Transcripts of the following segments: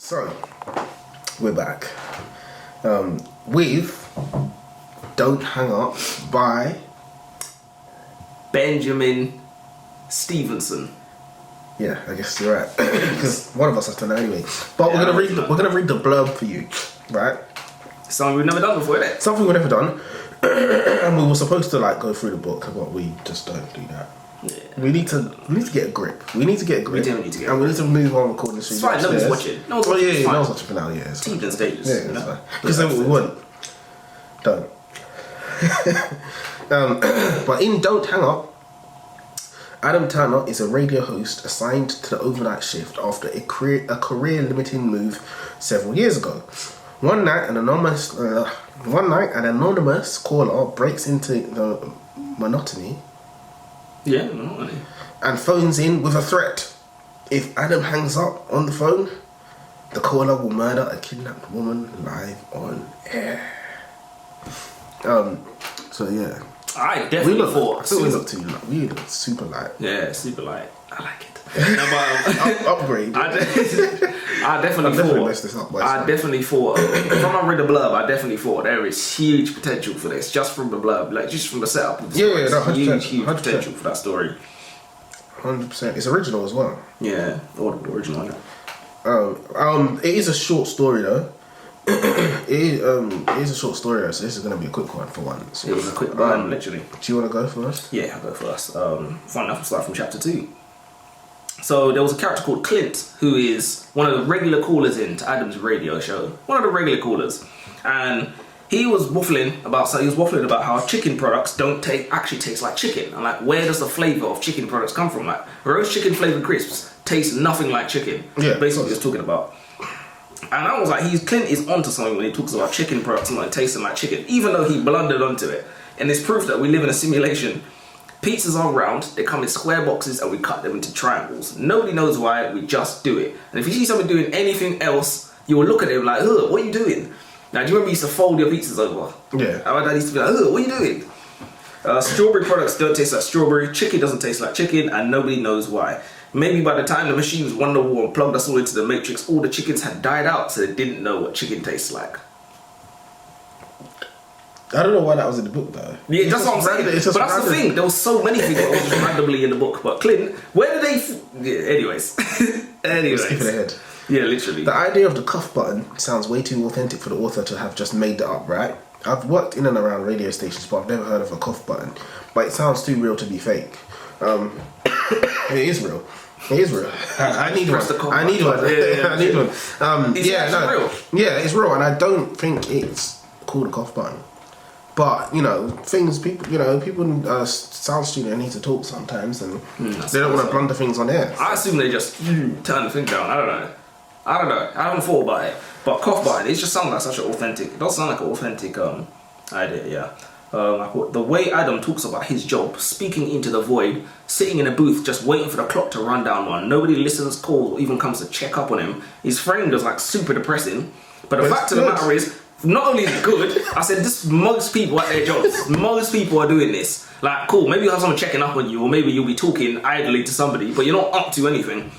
So, we're back with Don't Hang Up by Benjamin Stevenson. Yeah, I guess you're right. Because one of us has to know anyway. But we're gonna read the blurb for you, right? Something we've never done before, innit? Something we've never done. And we were supposed to go through the book, but we just don't do that. Yeah. We need to get a grip. We need to get a grip. We do need to get a grip. And we need to move on recording this. It's fine, nobody's watching. No one's watching. No one's watching for now, yeah. Teams and stages. Yeah, it's fine. Because then we wouldn't. Don't. But in Don't Hang Up, Adam Turner is a radio host assigned to the overnight shift after a career-limiting move several years ago. One night, an anonymous caller breaks into the monotony. Yeah, monotony. And phones in with a threat. If Adam hangs up on the phone, the caller will murder a kidnapped woman live on air. So yeah. I definitely thought. I thought we look super light. Yeah, super light. I like it. No, but, upgrade. I definitely messed this up. I definitely thought. From I read the blurb, I definitely thought there is huge potential for this, just from the blurb, just from the setup of the story. Yeah, no, huge potential for that story. 100%. It's original as well. Yeah, all the original. It is a short story though. It is a short story though, so this is going to be a quick one for once. It was a quick one, literally. Do you want to go first? Yeah, I'll go first. Fun enough, we'll start from chapter 2. So there was a character called Clint, who is one of the regular callers into Adam's radio show. One of the regular callers. And he was waffling about how chicken products actually taste like chicken. And where does the flavour of chicken products come from? Roast chicken flavoured crisps taste nothing like chicken. Yeah. Basically what he was talking about. And I was like, Clint is onto something when he talks about chicken products and tasting like chicken, even though he blundered onto it. And it's proof that we live in a simulation. Pizzas are round, they come in square boxes and we cut them into triangles. Nobody knows why, we just do it. And if you see someone doing anything else, you will look at them like, ugh, what are you doing? Now, do you remember you used to fold your pizzas over? Yeah. My dad used to be like, ugh, what are you doing? Strawberry products don't taste like strawberry, chicken doesn't taste like chicken, and nobody knows why. Maybe by the time the machines won the war and plugged us all into the matrix, all the chickens had died out, so they didn't know what chicken tastes like. I don't know why that was in the book though. Yeah, that's what I'm saying. But that's the thing. There was so many things that was just randomly in the book. But Clint, where did they? Anyways. Skipping ahead. Yeah, literally. The idea of the cuff button sounds way too authentic for the author to have just made that up, right? I've worked in and around radio stations, but I've never heard of a cuff button. But it sounds too real to be fake. It is real. It is real. I need one. I need one. I need one. Real. Yeah, it's real, and I don't think it's called a cuff button. But people in sound studio need to talk sometimes, and they don't want to blunder things on air. I assume they just turn the thing down. I don't know. I haven't thought about it. But cough button, it just sounds like such an authentic. It does sound like an authentic idea. Yeah. The way Adam talks about his job, speaking into the void, sitting in a booth just waiting for the clock to run down one. Nobody listens, calls, or even comes to check up on him. He's framed as super depressing. But the fact of the matter is, not only is it good, I said most people at their jobs. Most people are doing this. Cool, maybe you have someone checking up on you, or maybe you'll be talking idly to somebody, but you're not up to anything.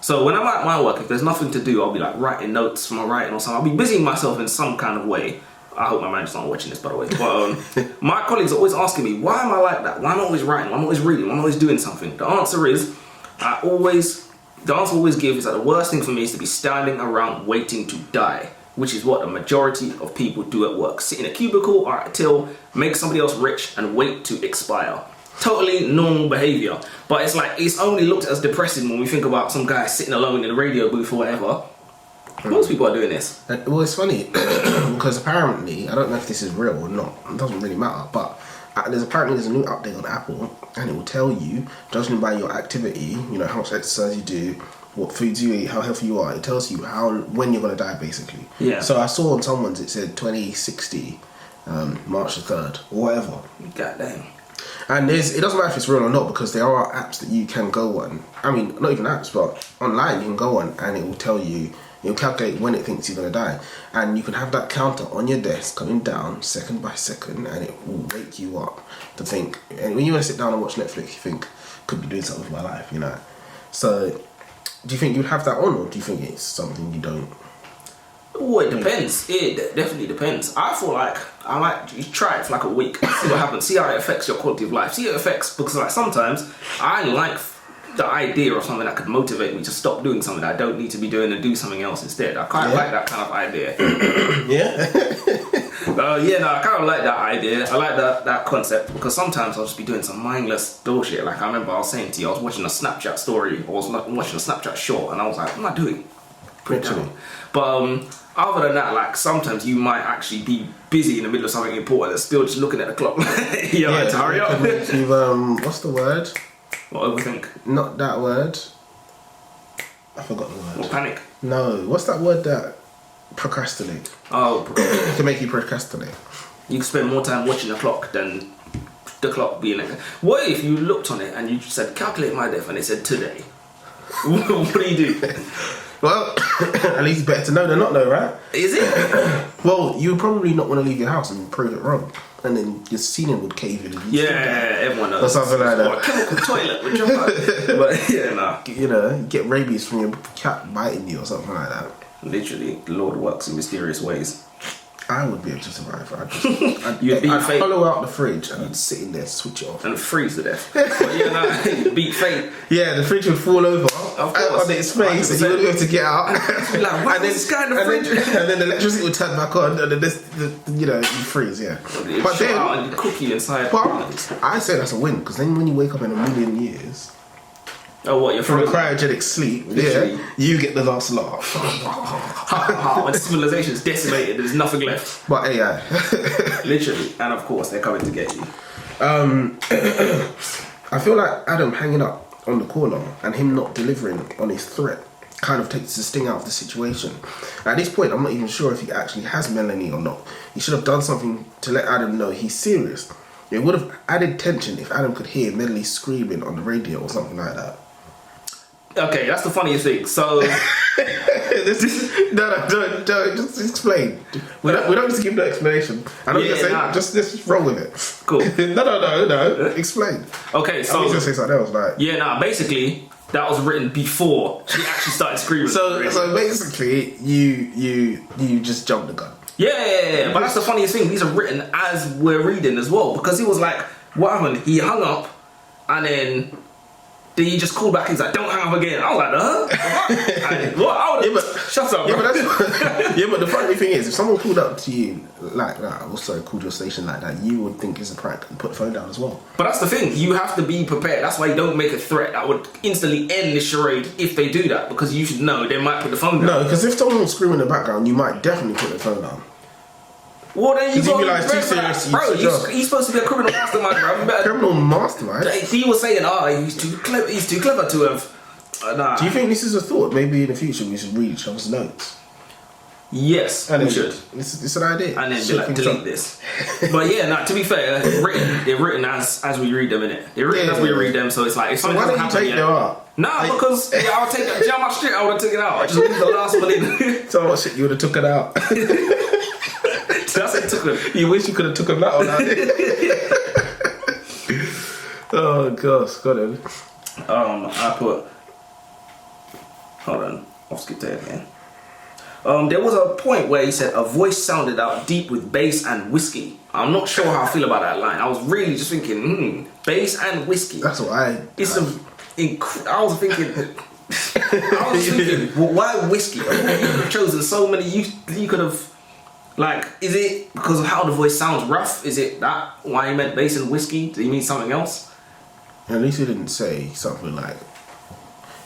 So when I'm at my work, if there's nothing to do, I'll be writing notes from my writing or something. I'll be busying myself in some kind of way. I hope my manager's not watching this, by the way. But my colleagues are always asking me, why am I like that? Why am I always writing? Why am I always reading? Why am I always doing something? The answer is, the answer I always give is that the worst thing for me is to be standing around waiting to die, which is what the majority of people do at work. Sit in a cubicle or at a till, make somebody else rich, and wait to expire. Totally normal behaviour. But it's only looked as depressing when we think about some guy sitting alone in a radio booth or whatever. Most people are doing this. Well, it's funny because apparently, I don't know if this is real or not. It doesn't really matter. But there's a new update on Apple, and it will tell you, judging by your activity, how much exercise you do, what foods you eat, how healthy you are. It tells you when you're gonna die, basically. Yeah. So I saw on someone's it said 2060, March the 3rd or whatever. God damn. And it doesn't matter if it's real or not, because there are apps that you can go on. I mean, not even apps, but online you can go on, and it will tell you. It'll calculate when it thinks you're going to die. And you can have that counter on your desk coming down second by second, and it will wake you up to think. And when you want to sit down and watch Netflix, you think, could be doing something with my life, So Do you think you'd have that on, or do you think it's something you don't? Oh, it depends. It definitely depends. I feel like I might you try it for like a week, see what happens, see how it affects your quality of life, see how it affects, because like sometimes I like the idea of something that could motivate me to stop doing something that I don't need to be doing and do something else instead. I kind of like that kind of idea. I kind of like that idea. I like that concept, because sometimes I'll just be doing some mindless bullshit. Like I remember I was saying to you, I was watching a Snapchat story, or I was watching a Snapchat short, and I was like, what am I doing? Literally. But other than that, like sometimes you might actually be busy in the middle of something important and still just looking at the clock. You're like, hurry up. What's the word? What, overthink? Not that word. I forgot the word. What, panic? No. What's that word that procrastinate? Oh, To make you procrastinate. you can spend more time watching the clock than the clock being like. What if you looked on it and you said, calculate my death, and it said today? What do you do? Well, at least it's better to know than not know, right? Is it? Well, you would probably not want to leave your house and prove it wrong. And then your ceiling would cave in. And Everyone knows. or something like that. Or a chemical toilet would jump out. But yeah, nah. You know, you get rabies from your cat biting you or something like that. Literally, the Lord works in mysterious ways. I would be able to survive. I'd fate. hollow out the fridge and I'd sit in there, switch it off. And freeze to death. But you beat fate. Yeah, the fridge would fall over on its face and you wouldn't be able to get out. Like, why is this guy in the fridge? And then the electricity would turn back on and then you freeze, yeah. But then, out and you cook you inside. But I say that's a win, because then when you wake up in a million years... Oh, what, you're from a cryogenic sleep, literally. You get the last laugh. When civilization is decimated, there's nothing left. But AI. Literally. And of course, they're coming to get you. I feel like Adam hanging up on the caller and him not delivering on his threat kind of takes the sting out of the situation. At this point, I'm not even sure if he actually has Melanie or not. He should have done something to let Adam know he's serious. It would have added tension if Adam could hear Melanie screaming on the radio or something like that. Okay, that's the funniest thing. So... don't, just explain. We don't just give no explanation. I know what you're saying, just roll with it. Cool. No, explain. Okay, so... I was going to say something else, like... Yeah, basically, that was written before she actually started screaming. So basically, you just jumped the gun. Yeah, but that's the funniest thing. These are written as we're reading as well, because he was like, what happened? He hung up, and then he just called back. He's like, don't hang up again. I was like, huh? What? Shut up. But the funny thing is, if someone called up to you like that, also called your station like that, you would think it's a prank and put the phone down as well. But that's the thing. You have to be prepared. That's why you don't make a threat that would instantly end the charade if they do that, because you should know they might put the phone down. No, because if someone was screaming in the background, you might definitely put the phone down. Well, then you got realise too serious. Bro, he's supposed to be a criminal mastermind, bro. Criminal mastermind? He was saying, he's too clever to have... nah. Do you think this is a thought? Maybe in the future we should read each other's notes. Yes, we should. It's an idea. And then be like, delete this. But yeah, to be fair, they're written as we read them, innit? They're written as we read them, so it's like, if something doesn't happen yet... Nah, because I'll take it. Do you know how much shit I would have taken out? I just leave the last one in. So what shit you would have took it out? That's it, took it. You wish you could have took that one out. Oh gosh, got it. I put... Hold on, I'll skip that again. There was a point where he said a voice sounded out deep with bass and whiskey. I'm not sure how I feel about that line. I was really just thinking, bass and whiskey. That's what I was thinking, well, why whiskey? You could have chosen so many. You could have, like, is it because of how the voice sounds rough? Is it that why he meant bass and whiskey? Did he mean something else? At least he didn't say something like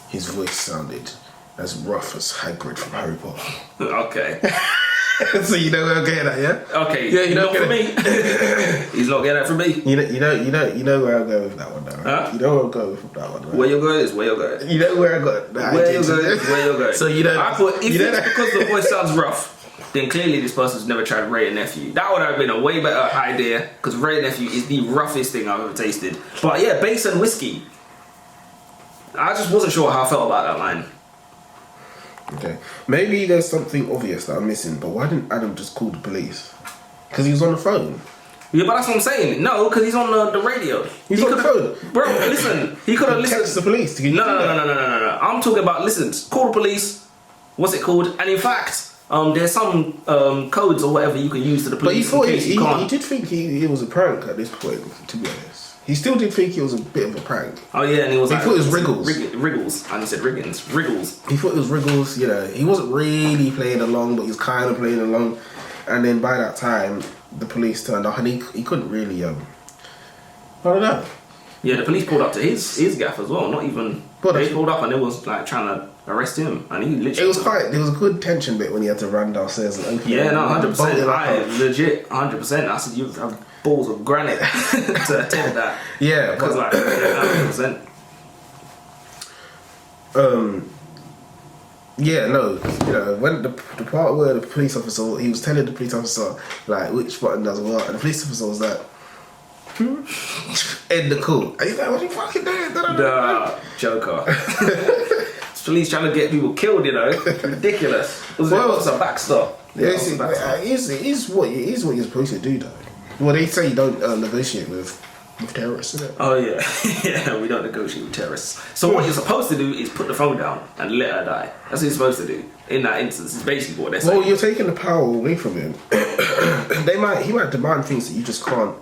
his voice sounded as rough as Hagrid from Harry Potter. Okay. So you know where I'm getting at, yeah? Okay. Yeah, you know not for me. He's not getting that from me. You know where I'm going with that one, though, right? Huh? You know where I'm going with that one, right? Where you're going is where you're going. You know where I got that. Where you're going is where you're going. So you know. I thought if it's because the voice sounds rough, then clearly this person's never tried Ray and Nephew. That would have been a way better idea, because Ray and Nephew is the roughest thing I've ever tasted. But yeah, bass and whiskey. I just wasn't sure how I felt about that line. Okay. Maybe there's something obvious that I'm missing, but why didn't Adam just call the police? Because he was on the phone. Yeah, but that's what I'm saying. No, because he's on the radio. He's on the phone. Bro, listen. He could have listened. Text the police. No. I'm talking about, listen, call the police, what's it called? And in fact, there's some codes or whatever you can use to the police. But in case you can't. he did think it was a prank at this point, to be honest. He still did think it was a bit of a prank. Oh yeah, and he was He like, thought it was Wriggles. Wriggles, and he said Riggins. Wriggles. He thought it was Wriggles, you know. He wasn't really playing along, but he was kind of playing along. And then by that time, the police turned up, and he couldn't really, I don't know. Yeah, the police pulled up to his gaff as well. Not even they pulled up and they was like trying to arrest him, and he literally. There was a good tension bit when he had to run downstairs and open. Yeah, no, 100%. I legit 100%. I said you have balls of granite to attend that. Yeah, because like 100%. Yeah, no, you know, when the part where the police officer, he was telling the police officer like which button does what, and the police officer was like, end the call. And he's like, what are you fucking doing? Nah, Joker. Police trying to get people killed, you know. Ridiculous. It's a backstop. Yeah, it is what you're supposed to do, though. Well, they say you don't negotiate with terrorists, isn't it? Oh yeah, yeah. We don't negotiate with terrorists. So what you're supposed to do is put the phone down and let her die. That's what you're supposed to do. In that instance, it's basically what they're saying. Well, you're taking the power away from him. He might demand things that you just can't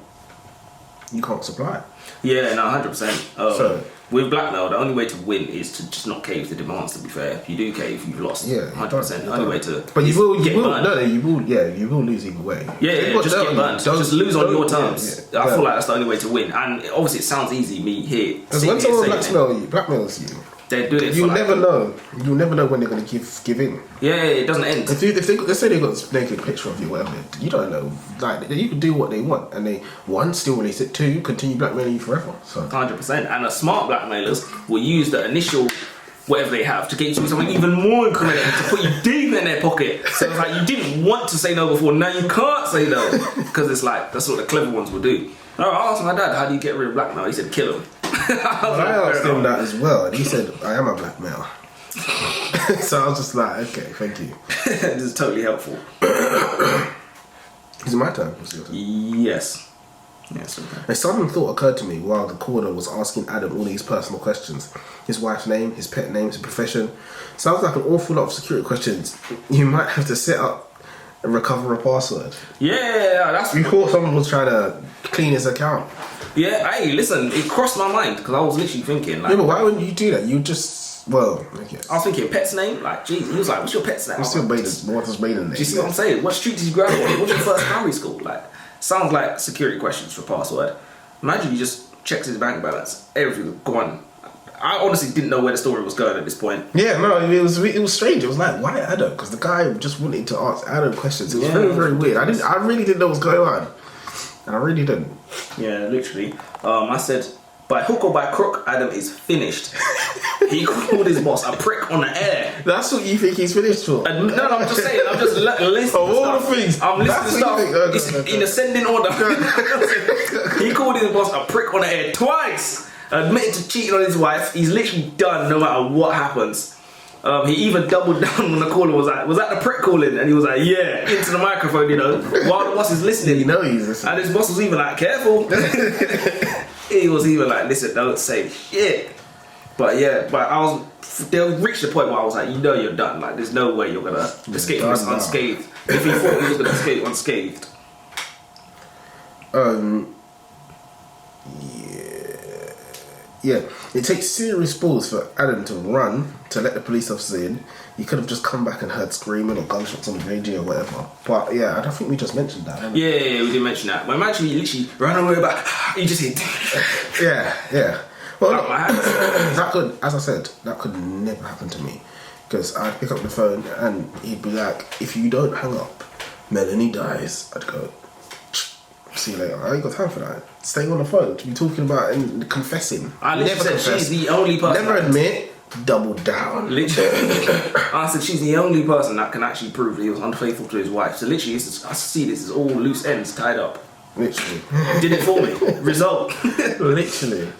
supply. Yeah, no, 100%. With blackmail, the only way to win is to just not cave to demands. To be fair, if you do cave, you've lost. Yeah, 100%. The only way to. But you will burned. you will lose either way. Yeah, just get burned. Just lose on your terms. Yeah. I feel like that's the only way to win. And obviously, it sounds easy. Me here. Because when someone blackmails you, they do it. You'll never know when they're going to give in. Yeah, it doesn't end. If they let's say they got a naked picture of you, whatever, you don't know. Like you can do what they want, and they one still release it, two continue blackmailing you forever. So 100%. And the smart blackmailers will use the initial whatever they have to get you to do something even more incriminating to put you deep in their pocket. So it's like you didn't want to say no before, now you can't say no because it's like that's what the clever ones will do. I asked my dad, how do you get rid of blackmail? He said, kill him. I asked him that as well, and he said, I am a blackmailer. So I was just like, okay, thank you. This is totally helpful. Is it my turn? Yes. Yes. Okay. A sudden thought occurred to me while the caller was asking Adam all these personal questions. His wife's name, his pet name, his profession. Sounds like an awful lot of security questions. You might have to set up and recover a password. Yeah, that's... You thought someone was trying to clean his account. Yeah, hey, listen, it crossed my mind because I was literally thinking like... Yeah, but why wouldn't you do that? You just... Well, okay. I was thinking pet's name? Like, geez, he was like, what's your pet's name? What's his maiden name? Do you see what I'm saying? What street did you grow up on? What's your first primary school? Like, sounds like security questions for password. Imagine he just checks his bank balance. Everything gone. I honestly didn't know where the story was going at this point. Yeah, no, it was strange. It was like, why Adam? Because the guy just wanted to ask Adam questions. It was very, very weird. I really didn't know what was going on. I really didn't. Yeah, literally. I said, by hook or by crook, Adam is finished. He called his boss a prick on the air. That's what you think he's finished for? No, I'm just saying. I'm just listening. Of all the things, I'm listening to stuff. It's in ascending order. He called his boss a prick on the air twice. Admitted to cheating on his wife. He's literally done no matter what happens. He even doubled down when the caller was like, was that the prick calling? And he was like, yeah, into the microphone, you know, while the boss is listening. You know he's listening. And his boss was even like, careful. He was even like, listen, don't say shit. But yeah, they'll reach the point where I was like, you know you're done. Like, there's no way you're going to escape this unscathed. If he thought he was going to escape unscathed. Yeah, it takes serious balls for Adam to run to let the police officer in. He could have just come back and heard screaming or gunshots on the radio or whatever. But yeah, I don't think we just mentioned that. Yeah, we did mention that. But imagine he literally ran away back. He just hit. Yeah. Well, look, that could, as I said, that could never happen to me. Because I'd pick up the phone and he'd be like, if you don't hang up, Melanie dies. I'd go, see you later. I ain't got time for that. Staying on the phone to be talking about and confessing. I literally said she's the only person. Never admit, double down. Literally. I said she's the only person that can actually prove that he was unfaithful to his wife. So literally, I see this as all loose ends tied up. Literally. Did it for me. Result. Literally.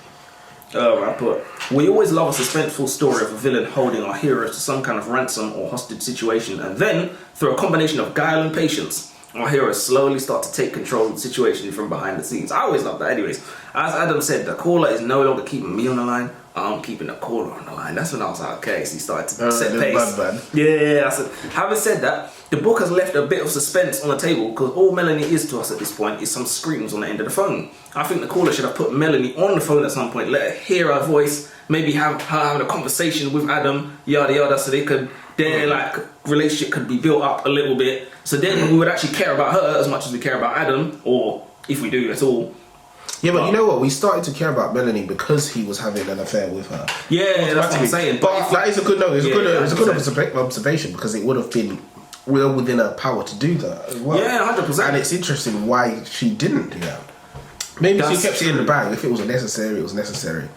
I put, we always love a suspenseful story of a villain holding our hero to some kind of ransom or hostage situation, and then, through a combination of guile and patience, our heroes slowly start to take control of the situation from behind the scenes. I always love that. Anyways, as Adam said, the caller is no longer keeping me on the line I'm keeping the caller on the line. That's when I was like, okay, so he started to set pace. Bad. Yeah, I said, having said that, the book has left a bit of suspense on the table because all Melanie is to us at this point is some screams on the end of the phone. I think the caller should have put Melanie on the phone at some point, let her hear her voice, maybe have her having a conversation with Adam, yada yada, so they could, their like relationship could be built up a little bit. So then we would actually care about her as much as we care about Adam, or if we do at all. Yeah, but you know what? We started to care about Melanie because he was having an affair with her. Yeah, that's what I'm saying. But that is a good note. It's a good observation because it would have been well within her power to do that as well. Yeah, 100%. And it's interesting why she didn't do that. Maybe she kept it in the bag. If it was necessary, it was necessary.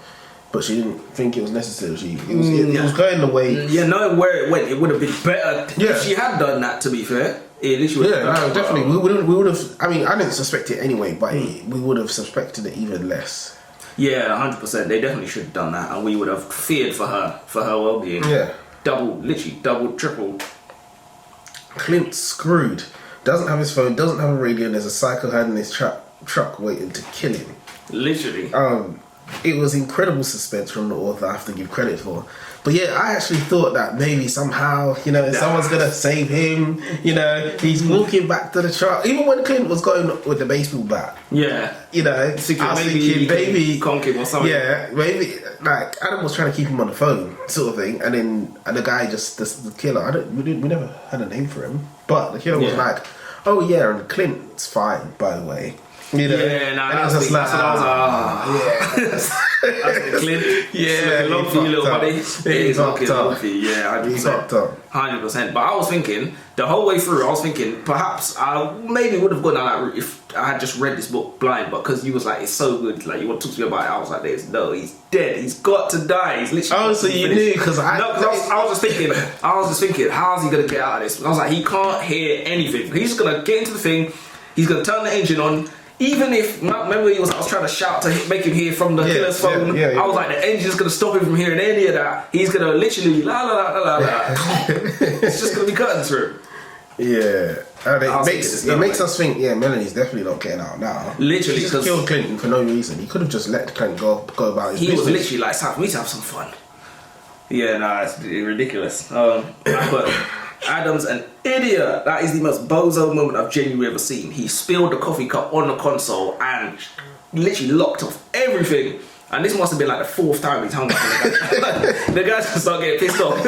But she didn't think it was necessary. It was going the way. Yeah, knowing where it went, it would have been better if she had done that. To be fair, definitely. We would have. I mean, I didn't suspect it anyway, but we would have suspected it even less. Yeah, 100%. They definitely should have done that, and we would have feared for her well-being. Yeah, double, triple. Clint's screwed. Doesn't have his phone. Doesn't have a radio. And there's a psycho head in his truck waiting to kill him. Literally. It was incredible suspense from the author. I have to give credit for. But yeah, I actually thought that maybe somehow, someone's gonna save him. He's walking back to the truck. Even when Clint was going with the baseball bat. Yeah. I was thinking maybe conk him or something. Yeah, maybe like Adam was trying to keep him on the phone, sort of thing, and the guy the killer. We never had a name for him, but the killer was like, "Oh yeah," and Clint's fine, by the way. That's what I was like, that's Clint. Yeah, love for you, little buddy. He's fucking love for you. Yeah, 100%. But I was thinking the whole way through. I was thinking perhaps I maybe would have gone down that route if I had just read this book blind. But because you was like, it's so good, like you want to talk to me about it. I was like, no, he's dead. He's got to die. He's literally. Oh, so you knew because I was just thinking, how's he gonna get out of this? I was like, he can't hear anything. He's just gonna get into the thing. He's gonna turn the engine on. Even if, remember I was trying to shout to make him hear from the killer's phone. I was like, the engine's going to stop him from hearing any of that. He's going to literally, la la la la la. It's just going to be cutting through. Yeah. And it makes us think, Melanie's definitely not getting out now. Literally. He just killed Clinton for no reason. He could have just let Clinton go about his business. He was literally like, time for me to have some fun. Yeah, it's ridiculous. But Adam's an idiot. That is the most bozo moment I've genuinely ever seen. He spilled the coffee cup on the console and literally locked off everything. And this must have been like the fourth time he's hung up on the guy. The guy's gonna start getting pissed off.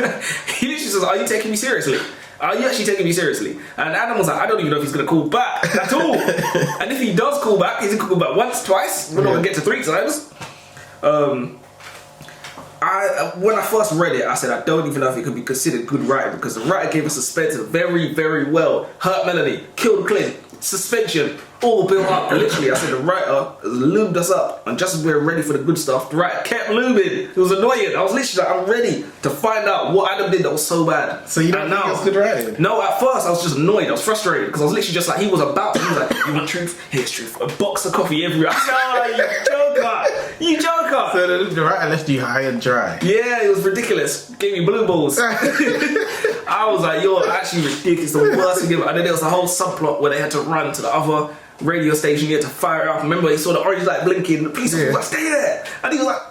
He literally says, "Are you taking me seriously? Are you actually taking me seriously?" And Adam was like, "I don't even know if he's gonna call back at all." And if he does call back, he's gonna call back once, twice. We're not gonna get to 3 times. When I first read it, I said I don't even know if it could be considered good writing because the writer gave us suspense very, very well. Hurt Melanie, killed Clint, suspension, all built up. And literally, I said the writer lubed us up, and just as we were ready for the good stuff, the writer kept lubing. It was annoying. I was literally like, I'm ready to find out what Adam did that was so bad. So you don't think it's good writing? No, at first I was just annoyed. I was frustrated because I was literally just like, he was like, "You want truth? Here's truth. A box of coffee everywhere." I said, "Oh, you joker! So the writer left you high and dry. Yeah, it was ridiculous. Gave me blue balls. I was like, "You're actually ridiculous. The worst thing ever." And then there was a whole subplot where they had to run to the other radio station. He had to fire it up. Remember, he saw the orange light blinking. The police was like, "Stay there," and he was like,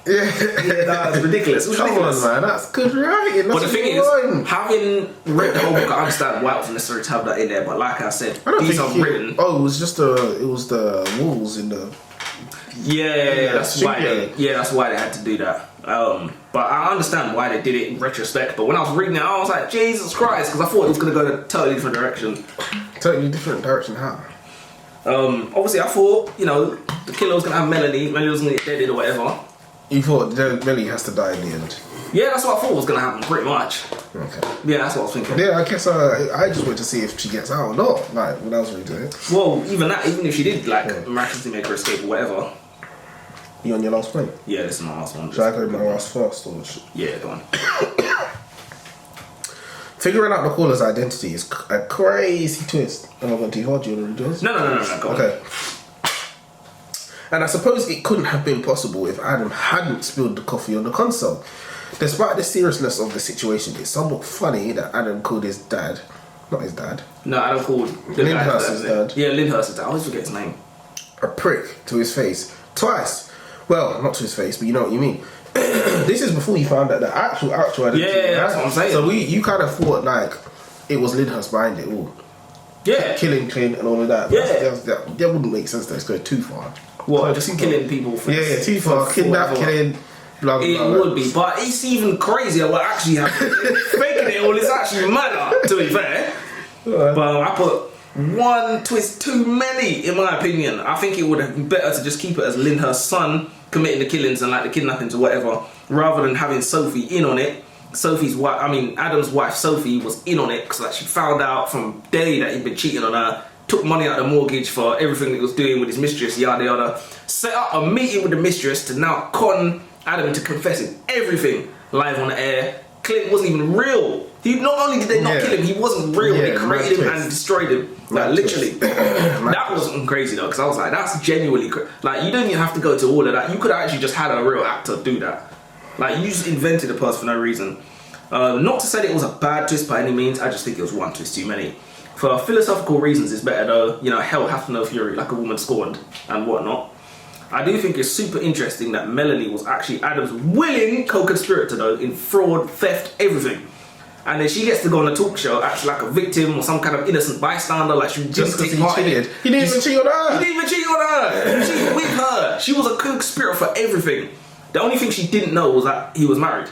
"Yeah, that's ridiculous." It was ridiculous. Come on, man, that's good writing. But the thing is, having read the whole book, I understand why it was necessary to have that in there. But like I said, these are written. Oh, it was the walls in the. Yeah, that's why. That's why they had to do that. But I understand why they did it in retrospect. But when I was reading it, I was like, Jesus Christ, because I thought it was going to go in a totally different direction. Totally different direction? How? Obviously, I thought the killer was going to have Melanie was going to get deaded or whatever. You thought Melanie has to die in the end? Yeah, that's what I thought was going to happen, pretty much. Okay. Yeah, that's what I was thinking. Yeah, I guess I just went to see if she gets out or not. Like when I was reading it. Well, even if she did miraculously make her escape or whatever. You on your last point? Yeah, this is my last one. Should I go my last first or? Yeah, go on. Figuring out the caller's identity is a crazy twist. Am I going too hard? Do you want to read yours? No. Go on. Okay. And I suppose it couldn't have been possible if Adam hadn't spilled the coffee on the console. Despite the seriousness of the situation, it's somewhat funny that Adam called his dad, not his dad. No, Adam called Lyndhurst's dad. Yeah, Lyndhurst's dad. I always forget his name. A prick to his face. Twice. Well, not to his face, but you know what you mean. this is before you found out the actual identity. Yeah, that's what I'm saying. So you kind of thought like it was Lyndhurst behind it all. Yeah. Killing Clint and all of that. Yeah. That wouldn't make sense. That's going too far. What? Just killing people for too far. Kidnap, killing. Blah, blah, it blah, would be, but it's even crazier what actually happened. Faking it all is actually madder, to be fair. But I put one twist too many, in my opinion. I think it would have been better to just keep it as Lyndhurst's son committing the killings and like the kidnappings or whatever, rather than having Sophie in on it. Sophie's wife, Adam's wife Sophie was in on it because like she found out from day that he'd been cheating on her, took money out of the mortgage for everything that he was doing with his mistress, yada yada. Set up a meeting with the mistress to now con Adam into confessing everything live on the air. Clint wasn't even real. Not only did they not kill him, he wasn't real. They created him and destroyed him. Like literally. That wasn't crazy though, because I was like, that's genuinely like you don't even have to go to all of that. You could have actually just had a real actor do that. Like you just invented a person for no reason. Not to say that it was a bad twist by any means. I just think it was one twist too many. For philosophical reasons, it's better though. Hell hath no fury, like a woman scorned and whatnot. I do think it's super interesting that Melanie was actually Adam's willing co-conspirator though in fraud, theft, everything. And then she gets to go on a talk show, acts like a victim or some kind of innocent bystander, like she just because he cheated. He didn't even cheat on her. He didn't even cheat on her. He cheated with her. She was a co-conspirator for everything. The only thing she didn't know was that he was married.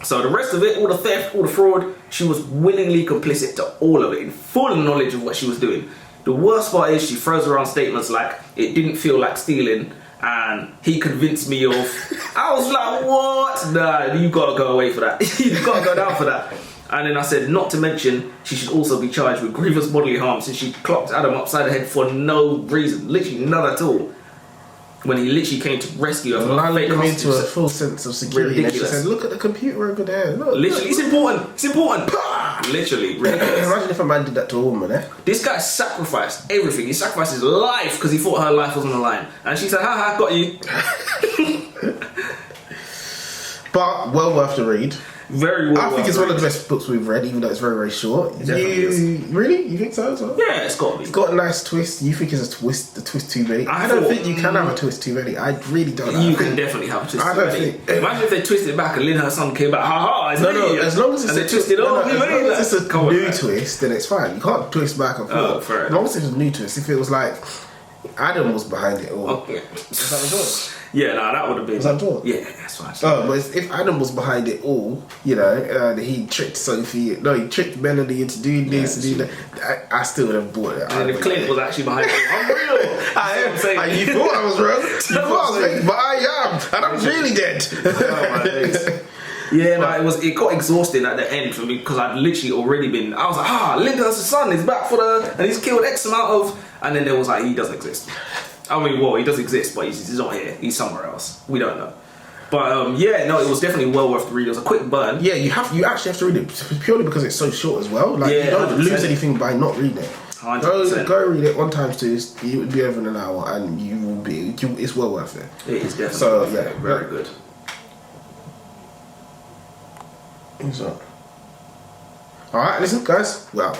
So the rest of it, all the theft, all the fraud, she was willingly complicit to all of it, in full knowledge of what she was doing. The worst part is she throws around statements like, it didn't feel like stealing, and he convinced me of... I was like, what? Nah, you gotta go away for that. You gotta go down for that. And then I said, not to mention, she should also be charged with grievous bodily harm since she clocked Adam upside the head for no reason. Literally none at all. When he literally came to rescue her from a fake him hostage. into a full sense of security. Ridiculous. She said, look at the computer over there. Look, literally, look. it's important. It's important. Literally, ridiculous. Imagine if a man did that to a woman, eh? This guy sacrificed everything. He sacrificed his life because he thought her life was on the line. And she said, haha, got you. But well worth the read. Very well. I think it's one of the best books we've read, even though it's very, very short. It definitely is. Really? You think so as well? Yeah, it's got to be. It's got a nice twist. You think it's a twist too many? I don't think you can have a twist too many. I really don't. You can definitely have a twist I too don't many. think. Imagine if they twisted it back and Lynn, her son, came back. Ha ha! No, as long as it's and they twisted all. as long as it's a new twist. twist, then it's fine. You can't twist back and forth. Oh, fair as long as it's a new twist. If it was like Adam was behind it all. Okay. Was that the Yeah, nah, that would have been. Was that all? Yeah, that's fine. Oh, but if Adam was behind it all, he tricked Sophie. No, he tricked Melanie into doing this and doing that. I still would have bought it. And if Clint was actually behind it, I'm real. I am. You thought I was wrong. You thought I was fake, but I am, and I'm really dead. Oh, my days. Yeah, no, it got exhausting at the end for me because I'd literally already been. I was like, Lyndhurst's son is back and he's killed X amount of, and then there was like, he doesn't exist. He does exist, but he's not here. He's somewhere else. We don't know. But it was definitely well worth the read. It was a quick burn. Yeah, you actually have to read it purely because it's so short as well. Like you don't 100%. Lose anything by not reading it. 100%. Go read it 1 times 2. It would be over in an hour, and you will be. It's well worth it. It is definitely worth it. Very good. So, all right, listen, guys. Well.